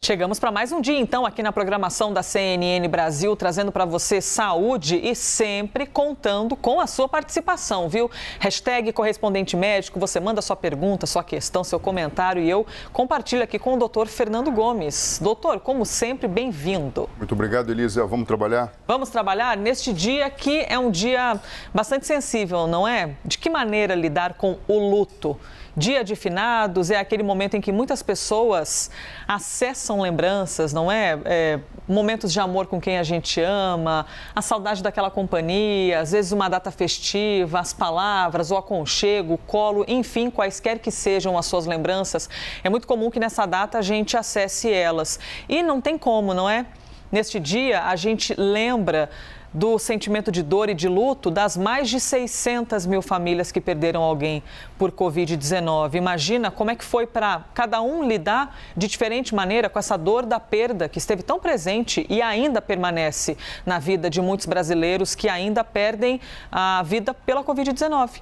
Chegamos para mais um dia, então, aqui na programação da CNN Brasil, trazendo para você saúde e sempre contando com a sua participação, viu? Hashtag correspondente médico, você manda sua pergunta, sua questão, seu comentário e eu compartilho aqui com o doutor Fernando Gomes. Doutor, como sempre, bem-vindo. Muito obrigado, Elisa. Vamos trabalhar? Vamos trabalhar neste dia que é um dia bastante sensível, não é? De que maneira lidar com o luto? Dia de finados é aquele momento em que muitas pessoas acessam lembranças, não é? Momentos de amor com quem a gente ama, a saudade daquela companhia, às vezes uma data festiva, as palavras, o aconchego, o colo, enfim, quaisquer que sejam as suas lembranças. É muito comum que nessa data a gente acesse elas. E não tem como, não é? Neste dia, a gente lembra do sentimento de dor e de luto das mais de 600 mil famílias que perderam alguém por Covid-19. Imagina como é que foi para cada um lidar de diferente maneira com essa dor da perda que esteve tão presente e ainda permanece na vida de muitos brasileiros que ainda perdem a vida pela Covid-19.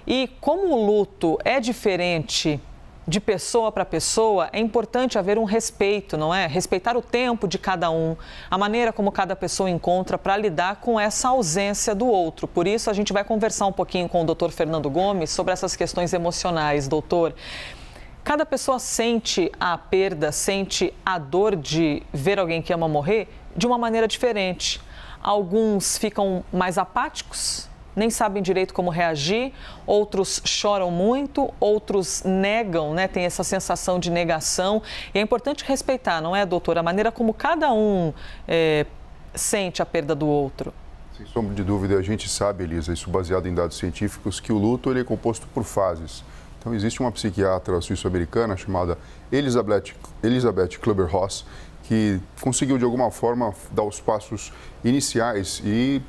E como o luto é diferente de pessoa para pessoa, é importante haver um respeito, não é? Respeitar o tempo de cada um, a maneira como cada pessoa encontra para lidar com essa ausência do outro. Por isso, a gente vai conversar um pouquinho com o doutor Fernando Gomes sobre essas questões emocionais, doutor. Cada pessoa sente a perda, sente a dor de ver alguém que ama morrer de uma maneira diferente. Alguns ficam mais apáticos, nem sabem direito como reagir, outros choram muito, outros negam, né? Tem essa sensação de negação. E é importante respeitar, não é, doutora, a maneira como cada um sente a perda do outro. Sem sombra de dúvida, a gente sabe, Elisa, isso baseado em dados científicos, que o luto ele é composto por fases. Então, existe uma psiquiatra suíço-americana chamada Elisabeth Kübler-Ross, que conseguiu, de alguma forma, dar os passos iniciais e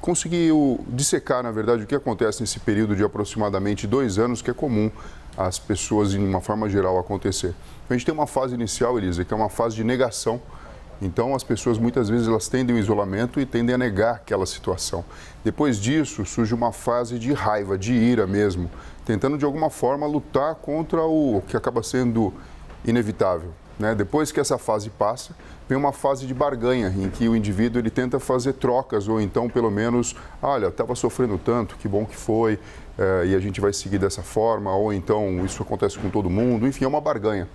conseguiu dissecar, na verdade, o que acontece nesse período de aproximadamente 2 anos, que é comum às pessoas, de uma forma geral, acontecer. Então, a gente tem uma fase inicial, Elisa, que é uma fase de negação. Então, as pessoas, muitas vezes, elas tendem ao isolamento e tendem a negar aquela situação. Depois disso, surge uma fase de raiva, de ira mesmo, tentando, de alguma forma, lutar contra o que acaba sendo inevitável, né? Depois que essa fase passa, vem uma fase de barganha, em que o indivíduo ele tenta fazer trocas, ou então, pelo menos, olha, estava sofrendo tanto, que bom que foi, e a gente vai seguir dessa forma, ou então isso acontece com todo mundo, enfim, é uma barganha.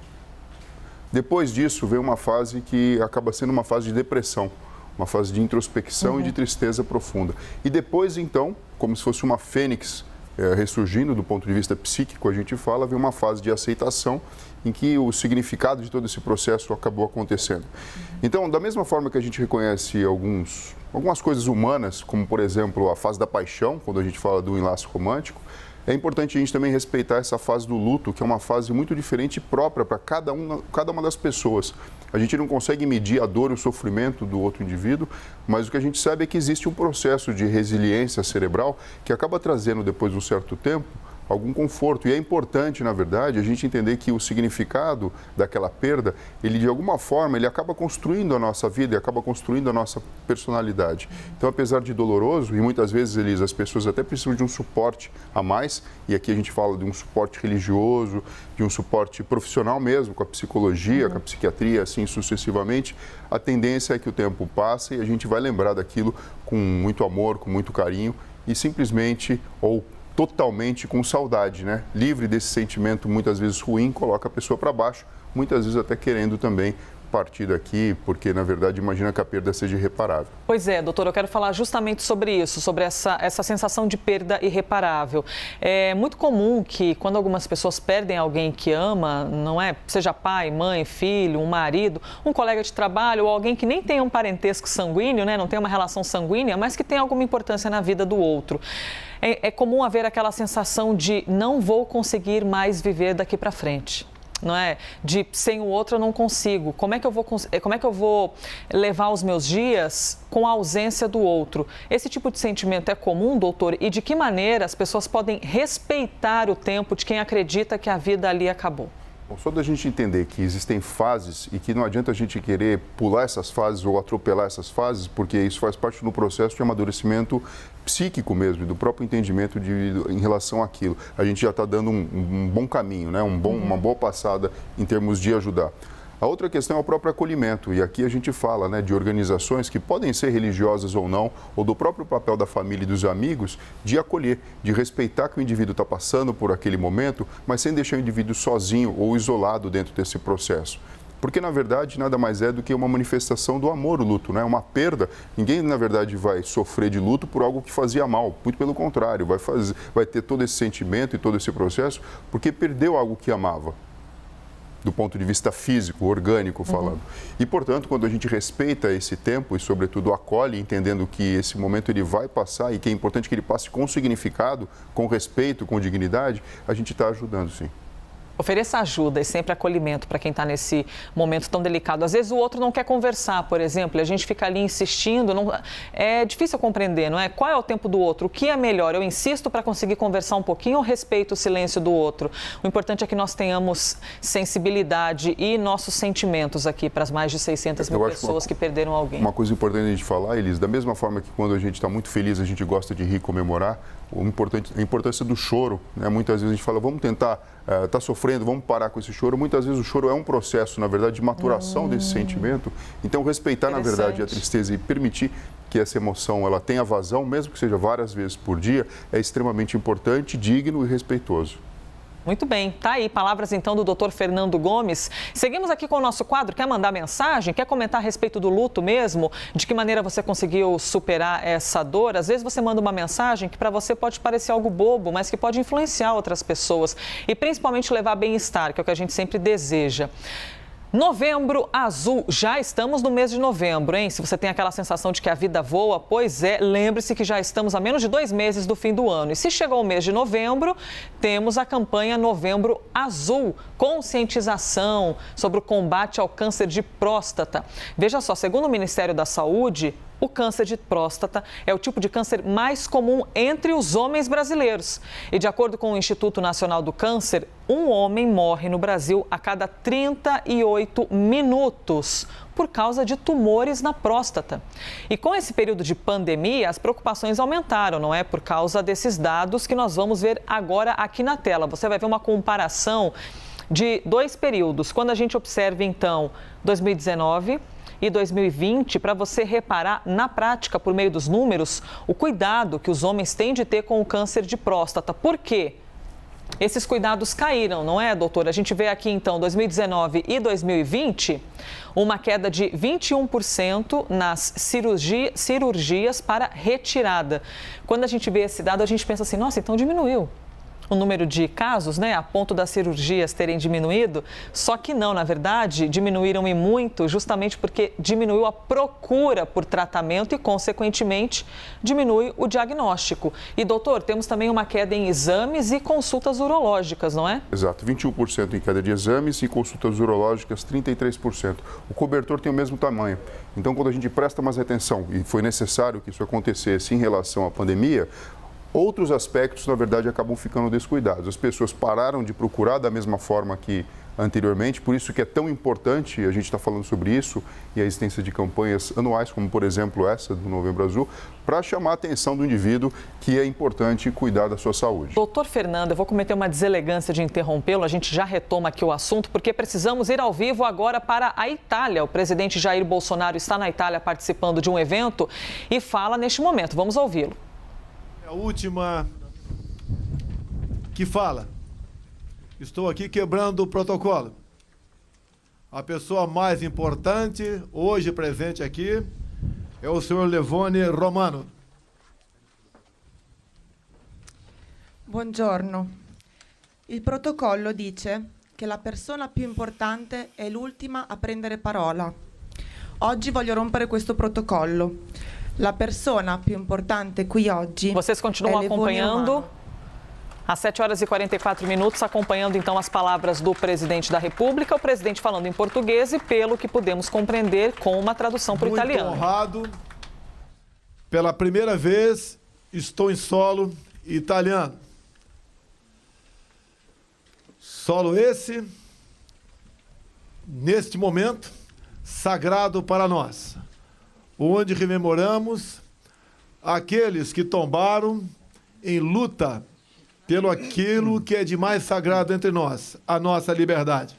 Depois disso, vem uma fase que acaba sendo uma fase de depressão, uma fase de introspecção e de tristeza profunda. E depois, então, como se fosse uma fênix ressurgindo do ponto de vista psíquico, a gente fala, vem uma fase de aceitação em que o significado de todo esse processo acabou acontecendo. Então, da mesma forma que a gente reconhece algumas coisas humanas, como, por exemplo, a fase da paixão, quando a gente fala do enlace romântico, é importante a gente também respeitar essa fase do luto, que é uma fase muito diferente e própria para cada uma das pessoas. A gente não consegue medir a dor e o sofrimento do outro indivíduo, mas o que a gente sabe é que existe um processo de resiliência cerebral que acaba trazendo, depois de um certo tempo, algum conforto. E é importante, na verdade, a gente entender que o significado daquela perda, ele de alguma forma, ele acaba construindo a nossa vida e acaba construindo a nossa personalidade. Então, apesar de doloroso, e muitas vezes, Elisa, as pessoas até precisam de um suporte a mais, e aqui a gente fala de um suporte religioso, de um suporte profissional mesmo, com a psicologia, com a psiquiatria, assim sucessivamente, a tendência é que o tempo passe e a gente vai lembrar daquilo com muito amor, com muito carinho e simplesmente, ou totalmente com saudade, né? Livre desse sentimento muitas vezes ruim, coloca a pessoa para baixo, muitas vezes até querendo também partir daqui, porque na verdade imagina que a perda seja irreparável. Pois é, doutor, eu quero falar justamente sobre isso, sobre essa sensação de perda irreparável. É muito comum que quando algumas pessoas perdem alguém que ama, não é? Seja pai, mãe, filho, um marido, um colega de trabalho ou alguém que nem tem um parentesco sanguíneo, né? Não tem uma relação sanguínea, mas que tem alguma importância na vida do outro. É comum haver aquela sensação de não vou conseguir mais viver daqui para frente. Não é? De sem o outro eu não consigo. Como é que eu vou levar os meus dias com a ausência do outro? Esse tipo de sentimento é comum, doutor? E de que maneira as pessoas podem respeitar o tempo de quem acredita que a vida ali acabou? Bom, só da gente entender que existem fases e que não adianta a gente querer pular essas fases ou atropelar essas fases, porque isso faz parte do processo de amadurecimento psíquico mesmo, do próprio entendimento em relação àquilo. A gente já está dando um bom caminho, né? Uma boa passada em termos de ajudar. A outra questão é o próprio acolhimento, e aqui a gente fala, né, de organizações que podem ser religiosas ou não, ou do próprio papel da família e dos amigos de acolher, de respeitar que o indivíduo está passando por aquele momento, mas sem deixar o indivíduo sozinho ou isolado dentro desse processo. Porque, na verdade, nada mais é do que uma manifestação do amor, o luto, né? Uma perda. Ninguém, na verdade, vai sofrer de luto por algo que fazia mal. Muito pelo contrário, vai ter todo esse sentimento e todo esse processo porque perdeu algo que amava, do ponto de vista físico, orgânico falando. E, portanto, quando a gente respeita esse tempo e, sobretudo, acolhe, entendendo que esse momento ele vai passar e que é importante que ele passe com significado, com respeito, com dignidade, a gente está ajudando, sim. Ofereça ajuda e sempre acolhimento para quem está nesse momento tão delicado. Às vezes o outro não quer conversar, por exemplo, e a gente fica ali insistindo. É difícil compreender, não é? Qual é o tempo do outro? O que é melhor? Eu insisto para conseguir conversar um pouquinho ou respeito o silêncio do outro? O importante é que nós tenhamos sensibilidade e nossos sentimentos aqui para as mais de 600 mil pessoas que perderam alguém. Uma coisa importante a gente falar, Elis, da mesma forma que quando a gente está muito feliz, a gente gosta de rir e comemorar, a importância do choro, né? Muitas vezes a gente fala, vamos tentar, está sofrendo, vamos parar com esse choro. Muitas vezes o choro é um processo, na verdade, de maturação desse sentimento. Então, respeitar, na verdade, a tristeza e permitir que essa emoção ela tenha vazão, mesmo que seja várias vezes por dia, é extremamente importante, digno e respeitoso. Muito bem, tá aí, palavras então do Dr. Fernando Gomes. Seguimos aqui com o nosso quadro, quer mandar mensagem, quer comentar a respeito do luto mesmo, de que maneira você conseguiu superar essa dor? Às vezes você manda uma mensagem que para você pode parecer algo bobo, mas que pode influenciar outras pessoas e principalmente levar bem-estar, que é o que a gente sempre deseja. Novembro Azul, já estamos no mês de novembro, hein? Se você tem aquela sensação de que a vida voa, pois é, lembre-se que já estamos a menos de 2 meses do fim do ano. E se chegou o mês de novembro, temos a campanha Novembro Azul, conscientização sobre o combate ao câncer de próstata. Veja só, segundo o Ministério da Saúde, o câncer de próstata é o tipo de câncer mais comum entre os homens brasileiros. E de acordo com o Instituto Nacional do Câncer, um homem morre no Brasil a cada 38 minutos por causa de tumores na próstata. E com esse período de pandemia, as preocupações aumentaram, não é? Por causa desses dados que nós vamos ver agora aqui na tela. Você vai ver uma comparação de 2 períodos. Quando a gente observa, então, 2019 e 2020, para você reparar na prática, por meio dos números, o cuidado que os homens têm de ter com o câncer de próstata. Por quê? Esses cuidados caíram, não é, doutora? A gente vê aqui, então, 2019 e 2020, uma queda de 21% nas cirurgias para retirada. Quando a gente vê esse dado, a gente pensa assim, nossa, então diminuiu o número de casos, né, a ponto das cirurgias terem diminuído, só que não, na verdade, diminuíram e muito, justamente porque diminuiu a procura por tratamento e, consequentemente, diminui o diagnóstico. E, doutor, temos também uma queda em exames e consultas urológicas, não é? Exato, 21% em queda de exames e consultas urológicas, 33%. O cobertor tem o mesmo tamanho. Então, quando a gente presta mais atenção, e foi necessário que isso acontecesse em relação à pandemia, outros aspectos, na verdade, acabam ficando descuidados. As pessoas pararam de procurar da mesma forma que anteriormente, por isso que é tão importante, a gente está falando sobre isso, e a existência de campanhas anuais, como por exemplo essa do Novembro Azul, para chamar a atenção do indivíduo que é importante cuidar da sua saúde. Doutor Fernando, eu vou cometer uma deselegância de interrompê-lo, a gente já retoma aqui o assunto, porque precisamos ir ao vivo agora para a Itália. O presidente Jair Bolsonaro está na Itália participando de um evento e fala neste momento. Vamos ouvi-lo. A última que fala. Estou aqui quebrando o protocolo. A pessoa mais importante, hoje presente aqui, é o senhor Levone Romano. Buongiorno. Il protocollo dice che la persona più importante è l'ultima a prendere parola. Oggi voglio rompere questo protocollo. La persona più importante qui oggi. Vocês continuam acompanhando às 7 horas e 44 minutos, acompanhando então as palavras do presidente da República, o presidente falando em português e, pelo que pudemos compreender, com uma tradução para o italiano. Muito honrado. Pela primeira vez, estou em solo italiano. Solo esse, neste momento, sagrado para nós, onde rememoramos aqueles que tombaram em luta pelo aquilo que é de mais sagrado entre nós, a nossa liberdade.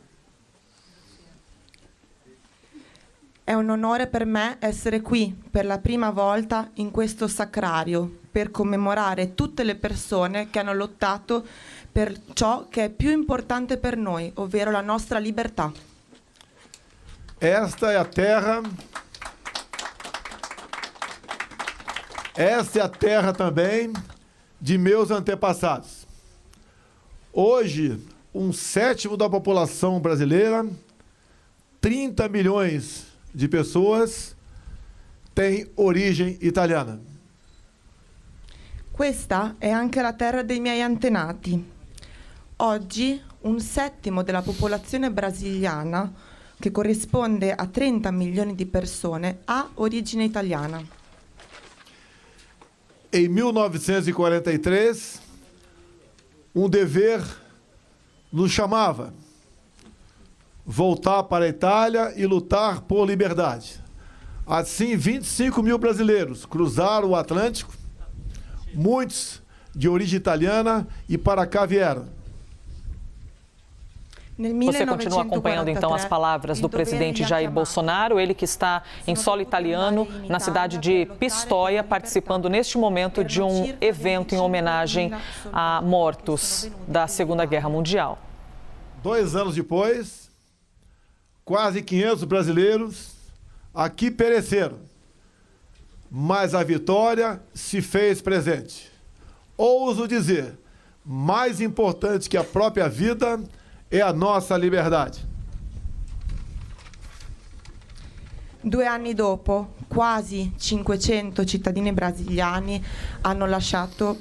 È un onore per me essere qui per la prima volta in questo sacrario per commemorare tutte le persone che hanno lottato per ciò che è più importante per noi, ovvero la nostra libertà. Esta é a terra também de meus antepassados. Hoje, 1/7 da população brasileira, 30 milhões de pessoas, tem origem italiana. Questa è anche la terra dei miei antenati. Oggi 1/7 della popolazione brasiliana, che corrisponde a 30 milioni di persone, ha origine italiana. Em 1943, dever nos chamava: voltar para a Itália e lutar por liberdade. Assim, 25 mil brasileiros cruzaram o Atlântico, muitos de origem italiana, e para cá vieram. Você continua acompanhando, então, as palavras do presidente Jair Bolsonaro, ele que está em solo italiano, na cidade de Pistoia, participando neste momento de um evento em homenagem a mortos da Segunda Guerra Mundial. 2 anos depois, quase 500 brasileiros aqui pereceram, mas a vitória se fez presente. Ouso dizer, mais importante que a própria vida é a nossa liberdade. 2 anni dopo, quasi 500 cittadini brasiliani hanno lasciato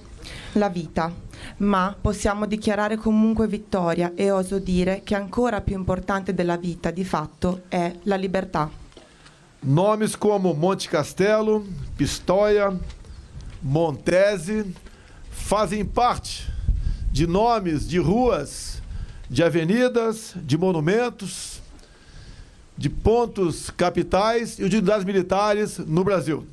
la vita, ma possiamo dichiarare comunque vittoria e oso dire che ancora più importante della vita di fatto è la libertà. Nomes como Monte Castelo, Pistoia, Montese fazem parte de nomes de ruas, de avenidas, de monumentos, de pontos capitais e de unidades militares no Brasil.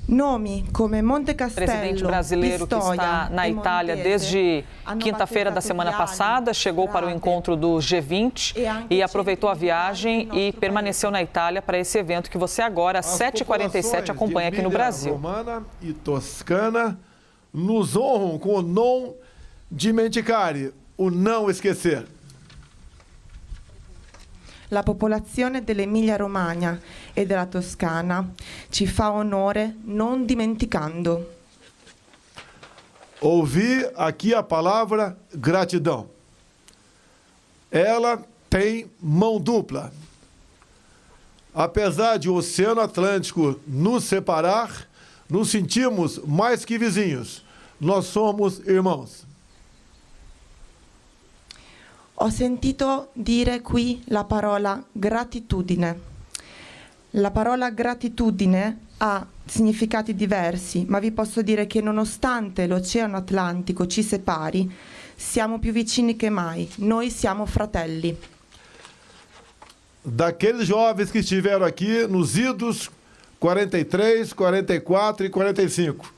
Nomi come Monte Castello, O presidente brasileiro que está na Itália desde quinta-feira da semana passada chegou para o encontro do G20 e aproveitou a viagem e permaneceu na Itália para esse evento que você agora, às 7h47, acompanha aqui no Brasil. Romana e Toscana nos honram com o non dimenticare, o não esquecer. La popolazione dell'Emilia-Romagna e della Toscana ci fa onore non dimenticando. Ouvi aqui a palavra gratidão. Ela tem mão dupla. Apesar de o Oceano Atlântico nos separar, nos sentimos mais que vizinhos. Nós somos irmãos. Ho sentito dire qui la parola gratitudine. La parola gratitudine ha significati diversi, ma vi posso dire che nonostante l'Oceano Atlantico ci separi, siamo più vicini che mai. Noi siamo fratelli. Daqueles jovens que estiveram aqui nos idos 43, 44 e 45,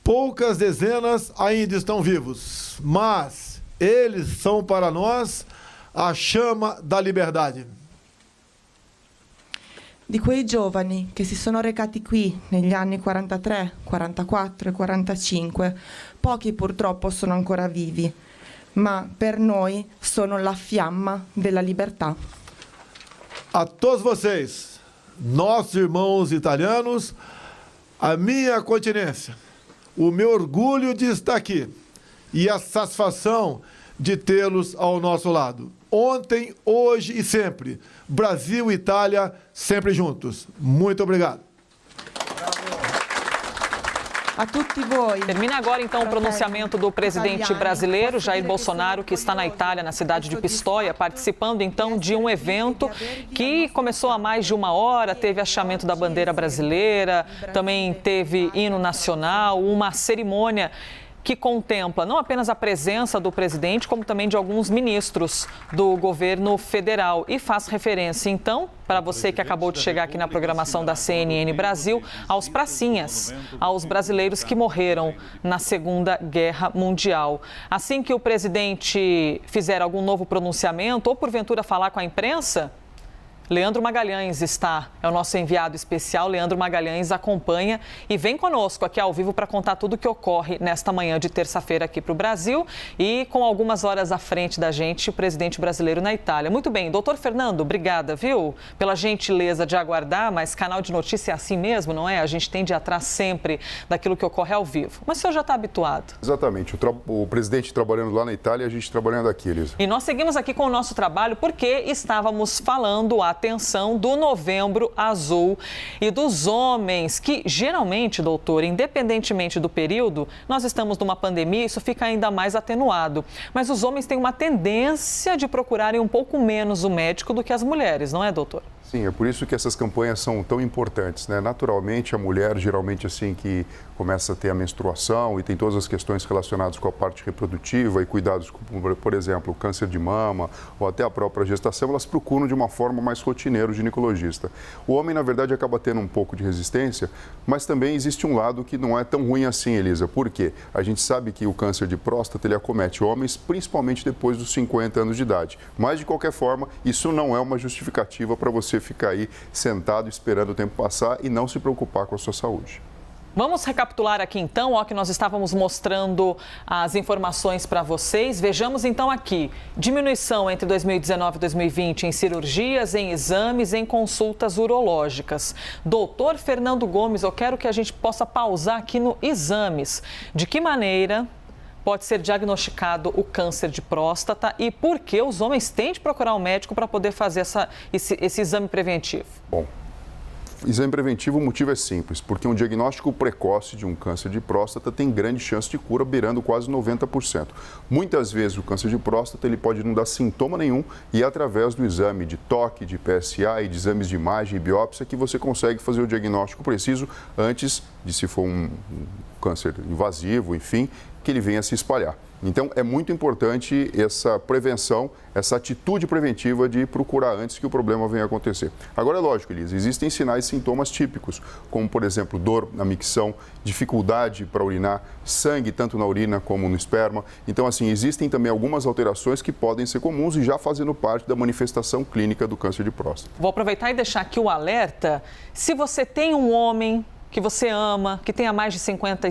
poucas dezenas ainda estão vivos, mas eles são para nós a chama da liberdade. Di quei giovani che si sono recati qui negli anni 43, 44 e 45, pochi purtroppo sono ancora vivi, ma per noi sono la fiamma della libertà. A todos vocês, nossos irmãos italianos, a minha continência, o meu orgulho de estar aqui e a satisfação de tê-los ao nosso lado. Ontem, hoje e sempre. Brasil e Itália sempre juntos. Muito obrigado. A tutti voi. Termina agora, então, o pronunciamento do presidente brasileiro, Jair Bolsonaro, que está na Itália, na cidade de Pistoia, participando, então, de um evento que começou há mais de 1 hora, teve hasteamento da bandeira brasileira, também teve hino nacional, uma cerimônia que contempla não apenas a presença do presidente, como também de alguns ministros do governo federal. E faz referência, então, para você que acabou de chegar aqui na programação da CNN Brasil, aos pracinhas, aos brasileiros que morreram na Segunda Guerra Mundial. Assim que o presidente fizer algum novo pronunciamento ou, porventura, falar com a imprensa, Leandro Magalhães é o nosso enviado especial. Leandro Magalhães acompanha e vem conosco aqui ao vivo para contar tudo o que ocorre nesta manhã de terça-feira aqui para o Brasil e com algumas horas à frente da gente, o presidente brasileiro na Itália. Muito bem, doutor Fernando, obrigada, viu, pela gentileza de aguardar, mas canal de notícia é assim mesmo, não é? A gente tende a atrás sempre daquilo que ocorre ao vivo. Mas o senhor já está habituado. Exatamente, o presidente trabalhando lá na Itália e a gente trabalhando aqui, Elisa. E nós seguimos aqui com o nosso trabalho porque estávamos falando atenção do Novembro Azul e dos homens que geralmente, doutor, independentemente do período, nós estamos numa pandemia, isso fica ainda mais atenuado. Mas os homens têm uma tendência de procurarem um pouco menos o médico do que as mulheres, não é, doutor? Sim, é por isso que essas campanhas são tão importantes, né? Naturalmente, a mulher, geralmente assim que começa a ter a menstruação e tem todas as questões relacionadas com a parte reprodutiva e cuidados como, por exemplo, o câncer de mama ou até a própria gestação, elas procuram de uma forma mais rotineira o ginecologista. O homem, na verdade, acaba tendo um pouco de resistência, mas também existe um lado que não é tão ruim assim, Elisa. Por quê? A gente sabe que o câncer de próstata, ele acomete homens, principalmente depois dos 50 anos de idade. Mas, de qualquer forma, isso não é uma justificativa para você ficar aí sentado esperando o tempo passar e não se preocupar com a sua saúde. Vamos recapitular aqui então, ó, que nós estávamos mostrando as informações para vocês. Vejamos então aqui, diminuição entre 2019 e 2020 em cirurgias, em exames, em consultas urológicas. Doutor Fernando Gomes, eu quero que a gente possa pausar aqui no exames. De que maneira pode ser diagnosticado o câncer de próstata e por que os homens têm de procurar um médico para poder fazer esse exame preventivo? Bom, exame preventivo, o motivo é simples, porque um diagnóstico precoce de um câncer de próstata tem grande chance de cura, beirando quase 90%. Muitas vezes o câncer de próstata ele pode não dar sintoma nenhum e é através do exame de toque, de PSA e de exames de imagem e biópsia que você consegue fazer o diagnóstico preciso antes de, se for um câncer invasivo, enfim, que ele venha se espalhar. Então, é muito importante essa prevenção, essa atitude preventiva de procurar antes que o problema venha acontecer. Agora, é lógico, Elisa, existem sinais e sintomas típicos, como, por exemplo, dor na micção, dificuldade para urinar, sangue tanto na urina como no esperma. Então, assim, existem também algumas alterações que podem ser comuns e já fazendo parte da manifestação clínica do câncer de próstata. Vou aproveitar e deixar aqui o alerta. Se você tem um homem que você ama, que tenha mais de 50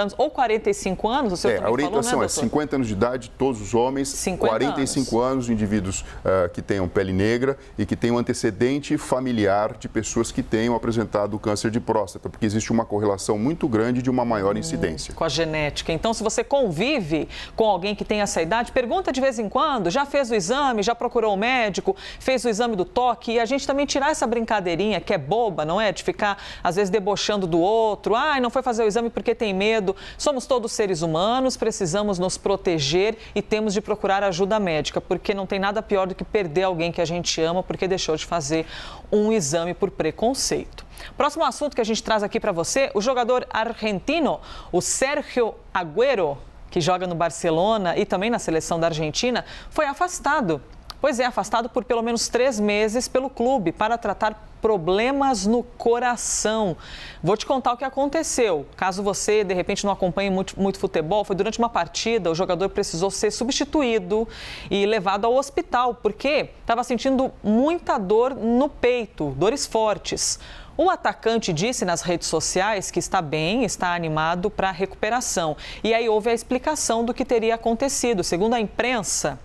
anos ou 45 anos, o senhor também a orientação falou, né, é 50 anos de idade, todos os homens, 45 anos, indivíduos que tenham pele negra e que tenham antecedente familiar de pessoas que tenham apresentado câncer de próstata, porque existe uma correlação muito grande de uma maior incidência. Com a genética. Então, se você convive com alguém que tem essa idade, pergunta de vez em quando, já fez o exame, já procurou o médico, fez o exame do toque, e a gente também tirar essa brincadeirinha que é boba, não é? De ficar, às vezes, debochando do outro, não foi fazer o exame porque tem medo. Somos todos seres humanos, precisamos nos proteger e temos de procurar ajuda médica, porque não tem nada pior do que perder alguém que a gente ama porque deixou de fazer um exame por preconceito. Próximo assunto que a gente traz aqui para você, o jogador argentino, o Sergio Agüero, que joga no Barcelona e também na seleção da Argentina, foi afastado. Pois é, afastado por pelo menos 3 meses pelo clube para tratar problemas no coração. Vou te contar o que aconteceu. Caso você, de repente, não acompanhe muito futebol, foi durante uma partida, o jogador precisou ser substituído e levado ao hospital, porque estava sentindo muita dor no peito, dores fortes. O atacante disse nas redes sociais que está bem, está animado para a recuperação. E aí houve a explicação do que teria acontecido. Segundo a imprensa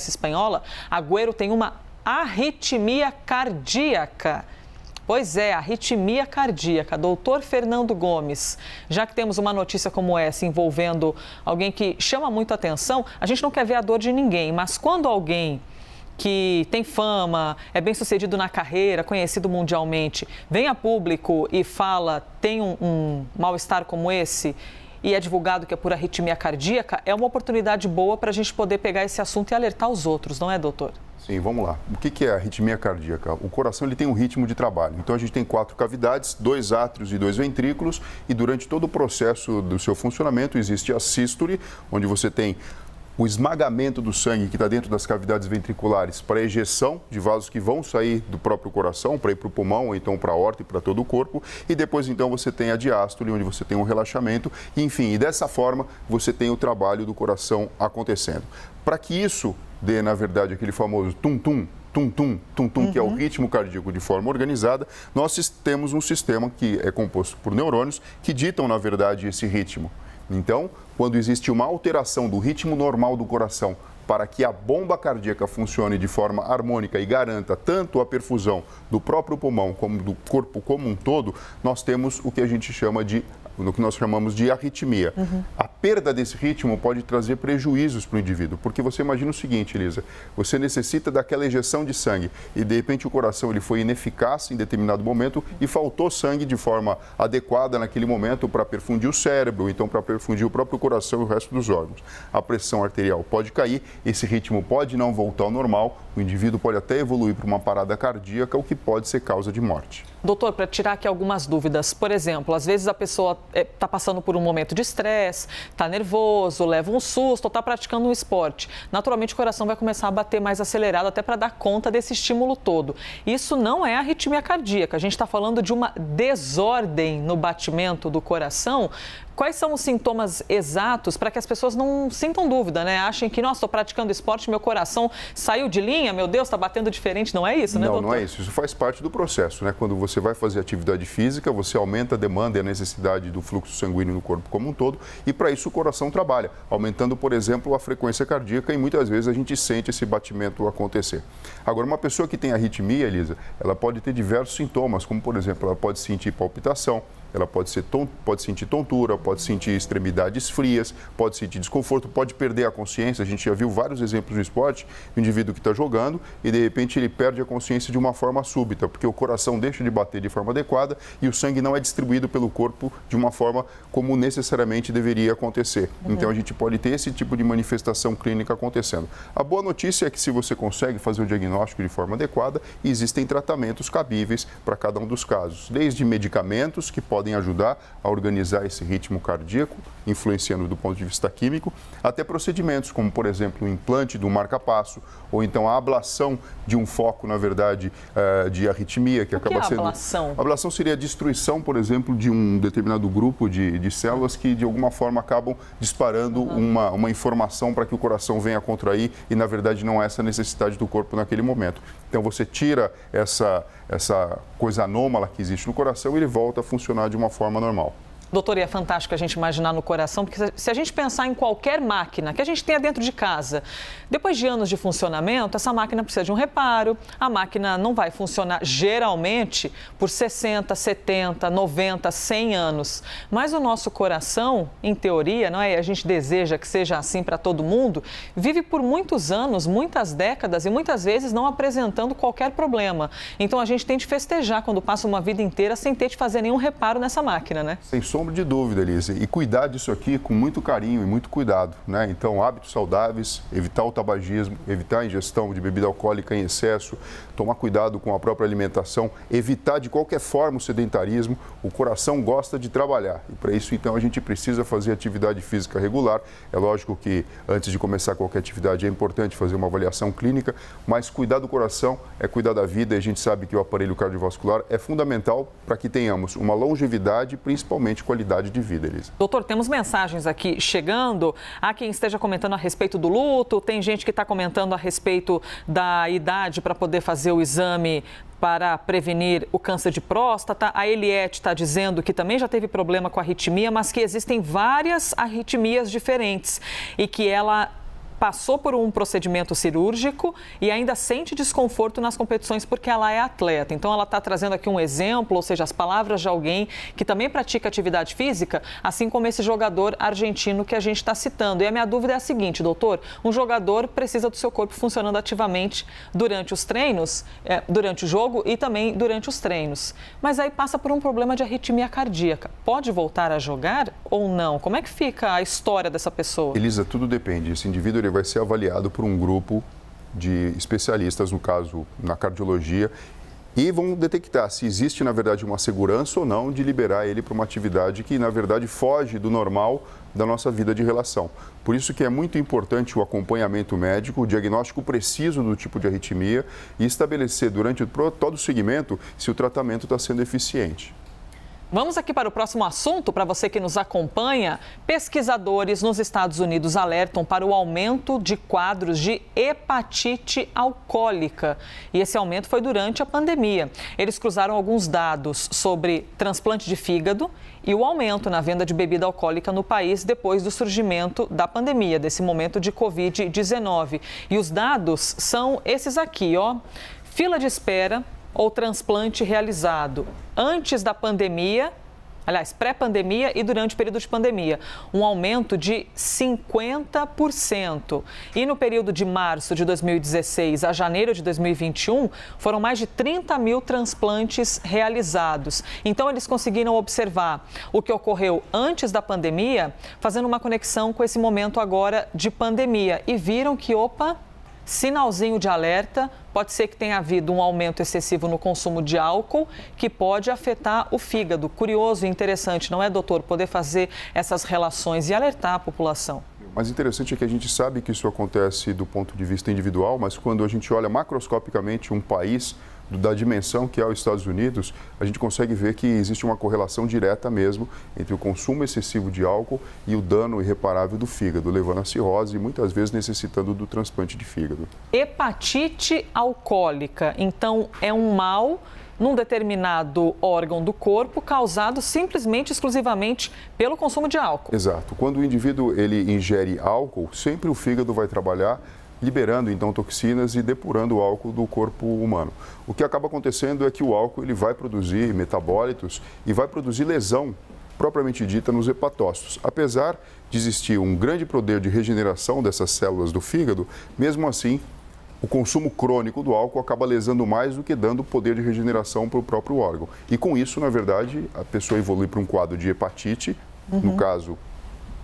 espanhola, Agüero tem uma arritmia cardíaca. Pois é, arritmia cardíaca. Doutor Fernando Gomes, já que temos uma notícia como essa envolvendo alguém que chama muito atenção, a gente não quer ver a dor de ninguém, mas quando alguém que tem fama, é bem sucedido na carreira, conhecido mundialmente, vem a público e fala, tem um mal-estar como esse e é divulgado que é por arritmia cardíaca, é uma oportunidade boa para a gente poder pegar esse assunto e alertar os outros, não é, doutor? Sim, vamos lá. O que é a arritmia cardíaca? O coração ele tem um ritmo de trabalho. Então, a gente tem 4 cavidades, 2 átrios e 2 ventrículos, e durante todo o processo do seu funcionamento existe a sístole, onde você tem o esmagamento do sangue que está dentro das cavidades ventriculares para a ejeção de vasos que vão sair do próprio coração para ir para o pulmão, ou então para a aorta e para todo o corpo. E depois, então, você tem a diástole, onde você tem um relaxamento. Enfim, e dessa forma, você tem o trabalho do coração acontecendo. Para que isso dê, na verdade, aquele famoso tum-tum, tum-tum, tum-tum, que é o ritmo cardíaco de forma organizada, nós temos um sistema que é composto por neurônios que ditam, na verdade, esse ritmo. Então, quando existe uma alteração do ritmo normal do coração para que a bomba cardíaca funcione de forma harmônica e garanta tanto a perfusão do próprio pulmão como do corpo como um todo, nós temos o que a gente chama de, no que nós chamamos de arritmia. A perda desse ritmo pode trazer prejuízos para o indivíduo, porque você imagina o seguinte, Elisa, você necessita daquela injeção de sangue e de repente o coração ele foi ineficaz em determinado momento e faltou sangue de forma adequada naquele momento para perfundir o cérebro, então para perfundir o próprio coração e o resto dos órgãos. A pressão arterial pode cair, esse ritmo pode não voltar ao normal, o indivíduo pode até evoluir para uma parada cardíaca, o que pode ser causa de morte. Doutor, para tirar aqui algumas dúvidas, por exemplo, às vezes a pessoa está passando por um momento de estresse, está nervoso, leva um susto ou está praticando um esporte. Naturalmente o coração vai começar a bater mais acelerado até para dar conta desse estímulo todo. Isso não é arritmia cardíaca, a gente está falando de uma desordem no batimento do coração. Quais são os sintomas exatos para que as pessoas não sintam dúvida, né? Achem que, nossa, estou praticando esporte, meu coração saiu de linha, meu Deus, está batendo diferente. Não é isso, né, doutor? Não é isso. Isso faz parte do processo, né? Quando você vai fazer atividade física, você aumenta a demanda e a necessidade do fluxo sanguíneo no corpo como um todo e para isso o coração trabalha, aumentando, por exemplo, a frequência cardíaca e muitas vezes a gente sente esse batimento acontecer. Agora, uma pessoa que tem arritmia, Elisa, ela pode ter diversos sintomas, como, por exemplo, ela pode sentir palpitação, ela pode sentir tontura, pode sentir extremidades frias, pode sentir desconforto, pode perder a consciência. A gente já viu vários exemplos no esporte, um indivíduo que está jogando e de repente ele perde a consciência de uma forma súbita, porque o coração deixa de bater de forma adequada e o sangue não é distribuído pelo corpo de uma forma como necessariamente deveria acontecer. Então a gente pode ter esse tipo de manifestação clínica acontecendo. A boa notícia é que se você consegue fazer o diagnóstico de forma adequada, existem tratamentos cabíveis para cada um dos casos, desde medicamentos que podem ajudar a organizar esse ritmo cardíaco, influenciando do ponto de vista químico, até procedimentos como, por exemplo, o implante do marca-passo ou então a ablação de um foco, na verdade, de arritmia, que acaba sendo... ablação? A ablação seria a destruição, por exemplo, de um determinado grupo de células que, de alguma forma, acabam disparando uma informação para que o coração venha a contrair e, na verdade, não é essa necessidade do corpo naquele momento. Então, você tira essa coisa anômala que existe no coração e ele volta a funcionar de uma forma normal. Doutor, e é fantástico a gente imaginar no coração, porque se a gente pensar em qualquer máquina que a gente tenha dentro de casa, depois de anos de funcionamento, essa máquina precisa de um reparo, a máquina não vai funcionar geralmente por 60, 70, 90, 100 anos. Mas o nosso coração, em teoria, não é? A gente deseja que seja assim para todo mundo, vive por muitos anos, muitas décadas e muitas vezes não apresentando qualquer problema. Então a gente tem de festejar quando passa uma vida inteira sem ter de fazer nenhum reparo nessa máquina, né? Sem sombra de dúvida, Elisa, e cuidar disso aqui com muito carinho e muito cuidado, né? Então, hábitos saudáveis, evitar o tabagismo, evitar a ingestão de bebida alcoólica em excesso, tomar cuidado com a própria alimentação, evitar de qualquer forma o sedentarismo. O coração gosta de trabalhar e para isso, então, a gente precisa fazer atividade física regular. É lógico que antes de começar qualquer atividade é importante fazer uma avaliação clínica, mas cuidar do coração é cuidar da vida e a gente sabe que o aparelho cardiovascular é fundamental para que tenhamos uma longevidade, principalmente qualidade de vida, Elisa. Doutor, temos mensagens aqui chegando. Há quem esteja comentando a respeito do luto, tem gente que está comentando a respeito da idade para poder fazer o exame para prevenir o câncer de próstata. A Eliette está dizendo que também já teve problema com arritmia, mas que existem várias arritmias diferentes e que ela passou por um procedimento cirúrgico e ainda sente desconforto nas competições porque ela é atleta. Então, ela está trazendo aqui um exemplo, ou seja, as palavras de alguém que também pratica atividade física, assim como esse jogador argentino que a gente está citando. E a minha dúvida é a seguinte, doutor, um jogador precisa do seu corpo funcionando ativamente durante os treinos, durante o jogo e também durante os treinos. Mas aí passa por um problema de arritmia cardíaca. Pode voltar a jogar ou não? Como é que fica a história dessa pessoa? Elisa, tudo depende. Esse indivíduo vai ser avaliado por um grupo de especialistas, no caso, na cardiologia, e vão detectar se existe, na verdade, uma segurança ou não de liberar ele para uma atividade que, na verdade, foge do normal da nossa vida de relação. Por isso que é muito importante o acompanhamento médico, o diagnóstico preciso do tipo de arritmia e estabelecer durante todo o segmento se o tratamento está sendo eficiente. Vamos aqui para o próximo assunto. Para você que nos acompanha, pesquisadores nos Estados Unidos alertam para o aumento de quadros de hepatite alcoólica. E esse aumento foi durante a pandemia. Eles cruzaram alguns dados sobre transplante de fígado e o aumento na venda de bebida alcoólica no país depois do surgimento da pandemia, desse momento de Covid-19. E os dados são esses aqui, ó. Fila de espera ou transplante realizado antes da pandemia, aliás, pré-pandemia e durante o período de pandemia, um aumento de 50%. E no período de março de 2016 a janeiro de 2021, foram mais de 30 mil transplantes realizados. Então, eles conseguiram observar o que ocorreu antes da pandemia, fazendo uma conexão com esse momento agora de pandemia. E viram que, sinalzinho de alerta, pode ser que tenha havido um aumento excessivo no consumo de álcool que pode afetar o fígado. Curioso e interessante, não é, doutor, poder fazer essas relações e alertar a população. O mais interessante é que a gente sabe que isso acontece do ponto de vista individual, mas quando a gente olha macroscopicamente um país da dimensão que é os Estados Unidos, a gente consegue ver que existe uma correlação direta mesmo entre o consumo excessivo de álcool e o dano irreparável do fígado, levando à cirrose e muitas vezes necessitando do transplante de fígado. Hepatite alcoólica, então, é um mal num determinado órgão do corpo causado simplesmente, exclusivamente pelo consumo de álcool. Exato. Quando o indivíduo ele ingere álcool, sempre o fígado vai trabalhar liberando então toxinas e depurando o álcool do corpo humano. O que acaba acontecendo é que o álcool ele vai produzir metabólitos e vai produzir lesão propriamente dita nos hepatócitos. Apesar de existir um grande poder de regeneração dessas células do fígado, mesmo assim, o consumo crônico do álcool acaba lesando mais do que dando poder de regeneração para o próprio órgão. E com isso, na verdade, a pessoa evolui para um quadro de hepatite, no caso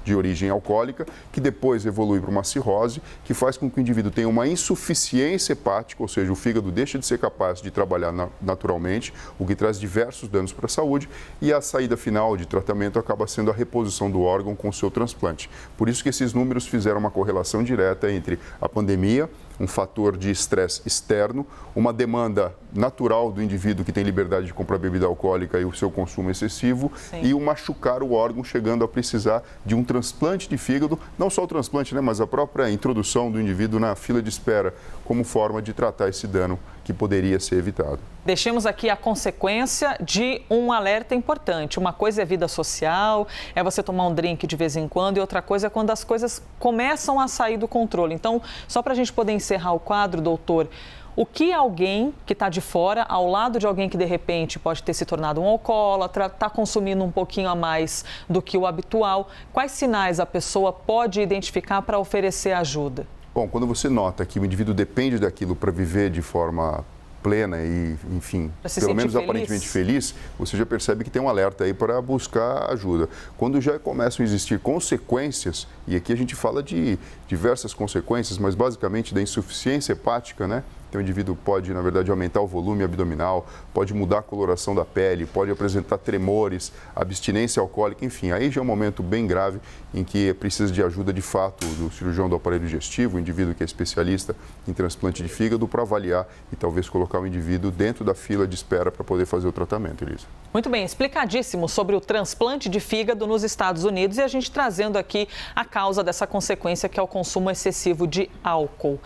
de origem alcoólica, que depois evolui para uma cirrose, que faz com que o indivíduo tenha uma insuficiência hepática, ou seja, o fígado deixa de ser capaz de trabalhar naturalmente, o que traz diversos danos para a saúde, e a saída final de tratamento acaba sendo a reposição do órgão com o seu transplante. Por isso que esses números fizeram uma correlação direta entre a pandemia, um fator de estresse externo, uma demanda natural do indivíduo que tem liberdade de comprar bebida alcoólica e o seu consumo excessivo, e o machucar o órgão, chegando a precisar de um transplante de fígado, não só o transplante, mas a própria introdução do indivíduo na fila de espera como forma de tratar esse dano que poderia ser evitado. Deixemos aqui a consequência de um alerta importante. Uma coisa é vida social, é você tomar um drink de vez em quando, e outra coisa é quando as coisas começam a sair do controle. Então, só para a gente poder encerrar o quadro, doutor, o que alguém que está de fora, ao lado de alguém que de repente pode ter se tornado um alcoólatra, está consumindo um pouquinho a mais do que o habitual, quais sinais a pessoa pode identificar para oferecer ajuda? Bom, quando você nota que o indivíduo depende daquilo para viver de forma plena e, enfim, pelo menos aparentemente feliz, você já percebe que tem um alerta aí para buscar ajuda. Quando já começam a existir consequências, e aqui a gente fala de diversas consequências, mas basicamente da insuficiência hepática, né? Então, o indivíduo pode, na verdade, aumentar o volume abdominal, pode mudar a coloração da pele, pode apresentar tremores, abstinência alcoólica, enfim. Aí já é um momento bem grave em que precisa de ajuda, de fato, do cirurgião do aparelho digestivo, o indivíduo que é especialista em transplante de fígado, para avaliar e talvez colocar o indivíduo dentro da fila de espera para poder fazer o tratamento, Elisa. Muito bem, explicadíssimo sobre o transplante de fígado nos Estados Unidos, e a gente trazendo aqui a causa dessa consequência, que é o consumo excessivo de álcool.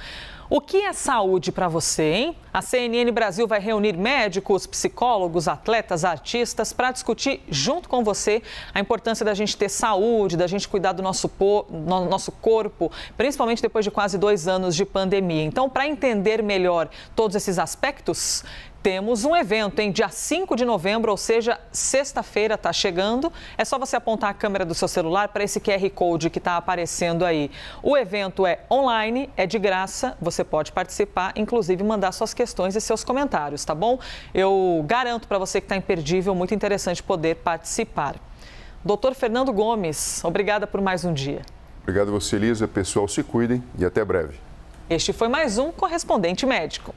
O que é saúde para você, hein? A CNN Brasil vai reunir médicos, psicólogos, atletas, artistas para discutir junto com você a importância da gente ter saúde, da gente cuidar do nosso corpo, principalmente depois de quase 2 anos de pandemia. Então, para entender melhor todos esses aspectos, temos um evento, em dia 5 de novembro, ou seja, sexta-feira está chegando. É só você apontar a câmera do seu celular para esse QR Code que está aparecendo aí. O evento é online, é de graça, você pode participar, inclusive mandar suas questões e seus comentários, tá bom? Eu garanto para você que está imperdível, muito interessante poder participar. Doutor Fernando Gomes, obrigada por mais um dia. Obrigado a você, Elisa. Pessoal, se cuidem e até breve. Este foi mais um Correspondente Médico.